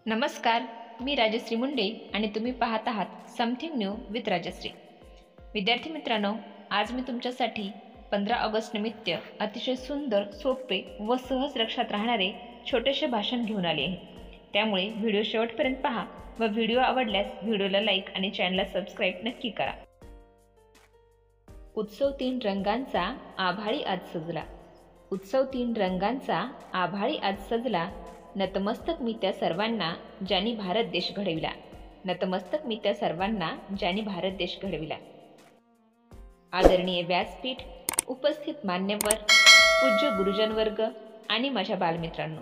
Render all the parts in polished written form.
नमस्कार, मी राजश्री मुंडे आणि तुम्ही पाहत आहात समथिंग न्यू विथ राजश्री। विद्यार्थी मित्रांनो, आज मी तुमच्यासाठी 15 ऑगस्ट निमित्त अतिशय सुंदर, सोपे व सहज लक्षात राहणारे छोटेसे भाषण घेऊन आले आहे। त्यामुळे व्हिडिओ शेवटपर्यंत पहा व व्हिडिओ आवडल्यास व्हिडिओला लाईक आणि चॅनलला सबस्क्राईब नक्की करा। उत्सव 3 रंगांचा आभाळी आज सजला। उत्सव 3 रंगांचा आभाळी आज सजला। नतमस्तक मी त्या सर्वांना ज्यांनी भारत देश घडविला। नतमस्तक मी त्या सर्वांना ज्यांनी भारत देश घडविला। आदरणीय व्यासपीठ, उपस्थित मान्यवर, पूज्य गुरुजन वर्ग आणि माझ्या बालमित्रांनो,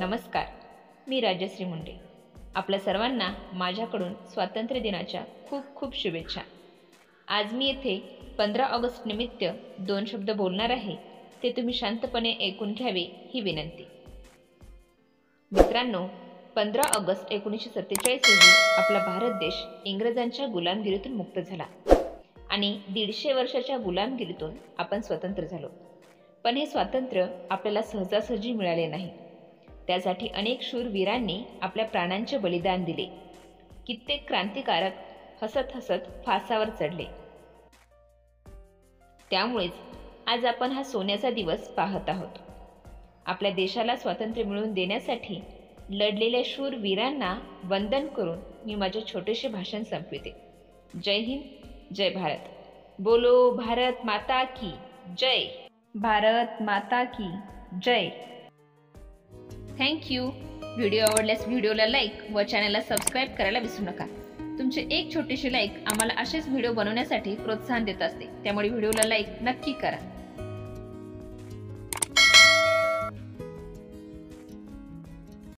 नमस्कार। मी राजश्री मुंडे। आपल्या सर्वांना माझ्याकडून स्वातंत्र्य दिनाच्या खूप खूप शुभेच्छा। आज मी येथे 15 ऑगस्ट निमित्त 2 शब्द बोलणार आहे, ते तुम्ही शांतपणे ऐकून घ्यावे ही विनंती। मित्रांनो, 15 ऑगस्ट 1947 रोजी आपला भारत देश इंग्रजांच्या गुलामगिरीतून मुक्त झाला आणि 150 वर्षाच्या गुलामगिरीतून आपण स्वतंत्र झालो। पण हे स्वातंत्र्य आपल्याला सहजासहजी मिळाले नाही। त्यासाठी अनेक शूरवीरांनी आपल्या प्राणांचे बलिदान दिले। कित्येक क्रांतिकारक हसत हसत फासावर चढले। त्यामुळेच आज आपण हा सोन्याचा दिवस पाहत आहोत। आपल्या देशाला स्वातंत्र्य मिळवून देण्यासाठी लढलेल्या शूरवीरांना वंदन करून मी माझे छोटेसे भाषण संपविते। जय हिंद, जय भारत। बोलो भारत माता की जय। भारत माता की जय। थँक्यू। व्हिडिओ आवडल्यास व्हिडिओला लाईक व चॅनलला सबस्क्राईब करायला विसरू नका। तुमचे एक छोटीशी लाईक आम्हाला असेच व्हिडिओ बनवण्यासाठी प्रोत्साहन देत असते, त्यामुळे व्हिडिओला लाईक नक्की करा।